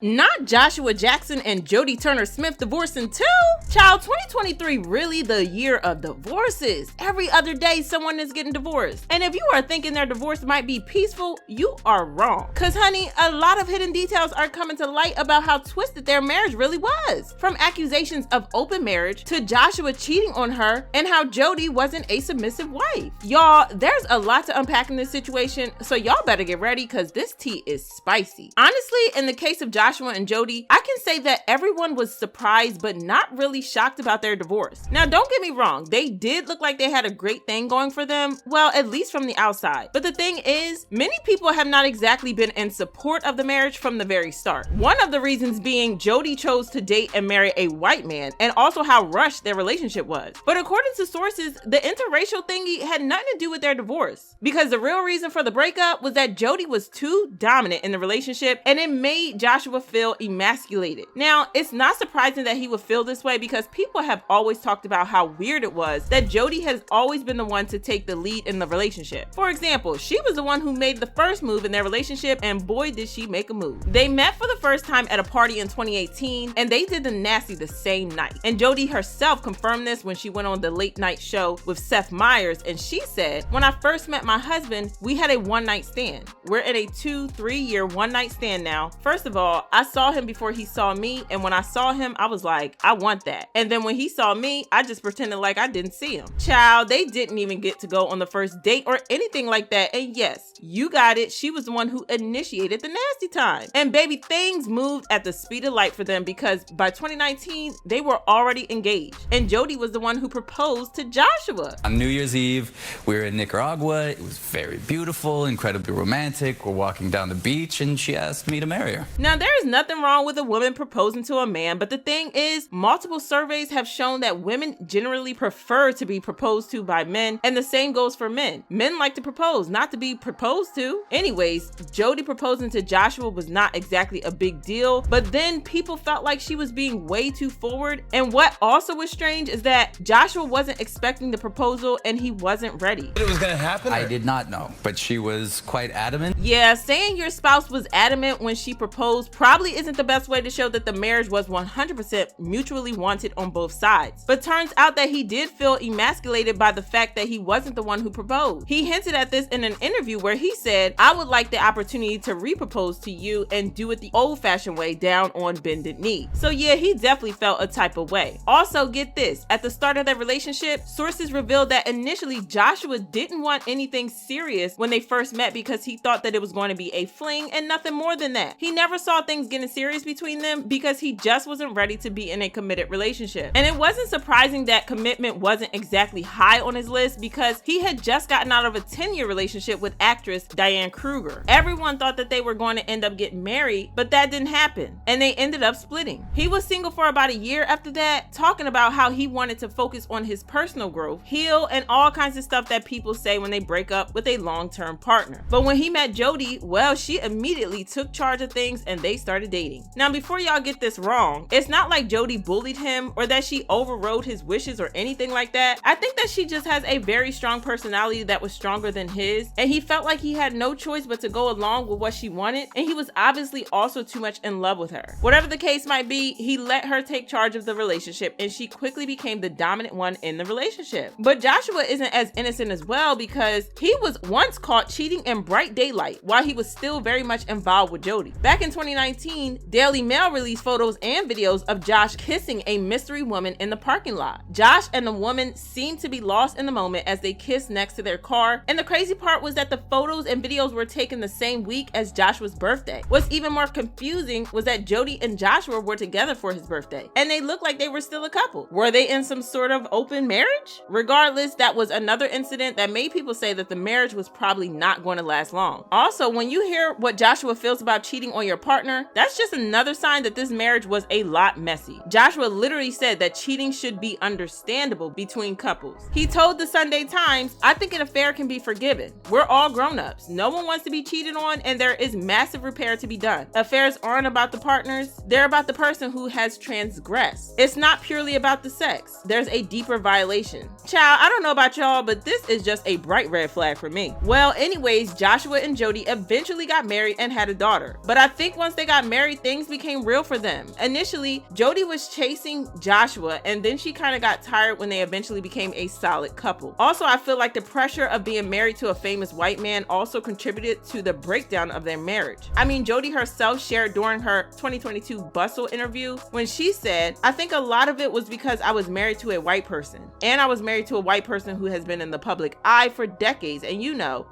Not Joshua Jackson and Jodie Turner-Smith divorcing too? Child, 2023 really the year of divorces. Every other day someone is getting divorced. And if you are thinking their divorce might be peaceful, you are wrong. Cause honey, a lot of hidden details are coming to light about how twisted their marriage really was. From accusations of open marriage to Joshua cheating on her and how Jodie wasn't a submissive wife. Y'all, there's a lot to unpack in this situation, so y'all better get ready cause this tea is spicy. Honestly, in the case of Joshua and Jodie, I can say that everyone was surprised but not really shocked about their divorce. Now, don't get me wrong, they did look like they had a great thing going for them, well, at least from the outside. But the thing is, many people have not exactly been in support of the marriage from the very start. One of the reasons being Jodie chose to date and marry a white man, and also how rushed their relationship was. But according to sources, the interracial thingy had nothing to do with their divorce, because the real reason for the breakup was that Jodie was too dominant in the relationship and it made Joshua feel emasculated. Now, it's not surprising that he would feel this way because people have always talked about how weird it was that Jodie has always been the one to take the lead in the relationship. For example, she was the one who made the first move in their relationship, and boy did she make a move. They met for the first time at a party in 2018 and they did the nasty the same night. And Jodie herself confirmed this when she went on the late night show with Seth Meyers, and she said, "When I first met my husband, we had a one-night stand. We're in a 2-3 year one-night stand now. First of all, I saw him before he saw me, and when I saw him, I was like, I want that. And then when he saw me, I just pretended like I didn't see him." Child, they didn't even get to go on the first date or anything like that. And yes, you got it, she was the one who initiated the nasty time. And baby, things moved at the speed of light for them because by 2019, they were already engaged. And Jodie was the one who proposed to Joshua. On New Year's Eve, we were in Nicaragua. It was very beautiful, incredibly romantic. We're walking down the beach and she asked me to marry her. Now, there is nothing wrong with a woman proposing to a man, but the thing is, multiple surveys have shown that women generally prefer to be proposed to by men, and the same goes for men. Men like to propose, not to be proposed to. Anyways, Jodie proposing to Joshua was not exactly a big deal, but then people felt like she was being way too forward. And what also was strange is that Joshua wasn't expecting the proposal and he wasn't ready. It was gonna happen? I did not know, but she was quite adamant. Yeah, saying your spouse was adamant when she proposed probably isn't the best way to show that the marriage was 100% mutually wanted on both sides. But turns out that he did feel emasculated by the fact that he wasn't the one who proposed. He hinted at this in an interview where he said, "I would like the opportunity to re-propose to you and do it the old-fashioned way, down on bended knee." So yeah, he definitely felt a type of way. Also, get this, at the start of their relationship, sources revealed that initially Joshua didn't want anything serious when they first met because he thought that it was going to be a fling and nothing more than that. He never saw things getting serious between them because he just wasn't ready to be in a committed relationship. And it wasn't surprising that commitment wasn't exactly high on his list because he had just gotten out of a 10-year relationship with actress Diane Kruger. Everyone thought that they were going to end up getting married, but that didn't happen, and they ended up splitting. He was single for about a year after that, talking about how he wanted to focus on his personal growth, heal, and all kinds of stuff that people say when they break up with a long-term partner. But when he met Jodie, well, she immediately took charge of things and they started dating. Now, before y'all get this wrong, it's not like Jodie bullied him or that she overrode his wishes or anything like that. I think that she just has a very strong personality that was stronger than his, and he felt like he had no choice but to go along with what she wanted, and he was obviously also too much in love with her. Whatever the case might be, he let her take charge of the relationship and she quickly became the dominant one in the relationship. But Joshua isn't as innocent as well because he was once caught cheating in bright daylight while he was still very much involved with Jodie. Back in 2019, Daily Mail released photos and videos of Josh kissing a mystery woman in the parking lot. Josh and the woman seemed to be lost in the moment as they kissed next to their car, and the crazy part was that the photos and videos were taken the same week as Joshua's birthday. What's even more confusing was that Jodie and Joshua were together for his birthday, and they looked like they were still a couple. Were they in some sort of open marriage? Regardless, that was another incident that made people say that the marriage was probably not going to last long. Also, when you hear what Joshua feels about cheating on your partner, that's just another sign that this marriage was a lot messy. Joshua literally said that cheating should be understandable between couples. He told the Sunday Times, "I think an affair can be forgiven. We're all grown-ups. No one wants to be cheated on, and there is massive repair to be done. Affairs aren't about the partners, they're about the person who has transgressed. It's not purely about the sex. There's a deeper violation." Child, I don't know about y'all, but this is just a bright red flag for me. Well, anyways, Joshua and Jodie eventually got married and had a daughter. But I think once they got married, things became real for them. Initially, Jodie was chasing Joshua, and then she kind of got tired when they eventually became a solid couple. Also, I feel like the pressure of being married to a famous white man also contributed to the breakdown of their marriage. I mean, Jodie herself shared during her 2022 Bustle interview when she said, "I think a lot of it was because I was married to a white person, and I was married to a white person who has been in the public eye for decades, and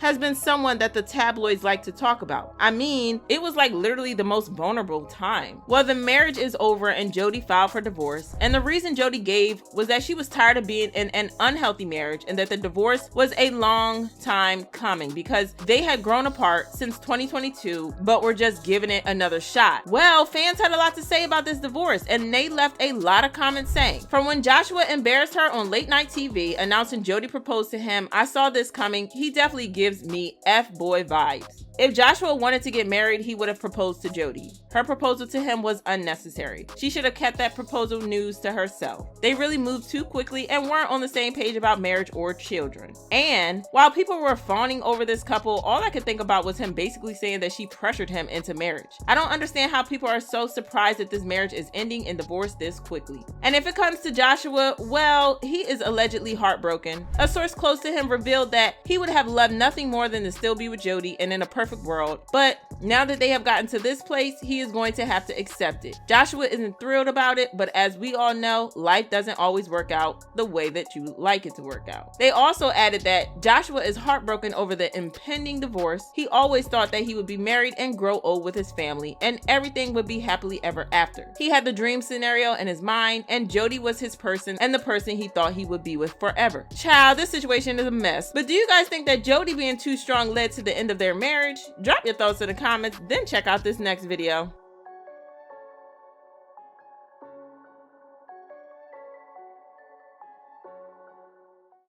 has been someone that the tabloids like to talk about. I mean, it was like literally the most vulnerable time." Well, the marriage is over and Jodie filed for divorce, and the reason Jodie gave was that she was tired of being in an unhealthy marriage and that the divorce was a long time coming because they had grown apart since 2022 but were just giving it another shot. Well, fans had a lot to say about this divorce, and they left a lot of comments saying, from when Joshua embarrassed her on late night TV announcing Jodie proposed to him, "I saw this coming. He definitely gives me F-boy vibes." If Joshua wanted to get married, he would have proposed to Jodie. Her proposal to him was unnecessary. She should have kept that proposal news to herself. They really moved too quickly and weren't on the same page about marriage or children. And while people were fawning over this couple, all I could think about was him basically saying that she pressured him into marriage. I don't understand how people are so surprised that this marriage is ending in divorce this quickly. And if it comes to Joshua, well, he is allegedly heartbroken. A source close to him revealed that he would have loved nothing more than to still be with Jodie and in a perfect world, but now that they have gotten to this place, he is going to have to accept it. Joshua isn't thrilled about it, but as we all know, life doesn't always work out the way that you like it to work out. They also added that Joshua is heartbroken over the impending divorce. He always thought that he would be married and grow old with his family, and everything would be happily ever after. He had the dream scenario in his mind, and Jodie was his person and the person he thought he would be with forever. Child, this situation is a mess. But do you guys think that Jodie being too strong led to the end of their marriage? Drop your thoughts in the comments, then check out this next video.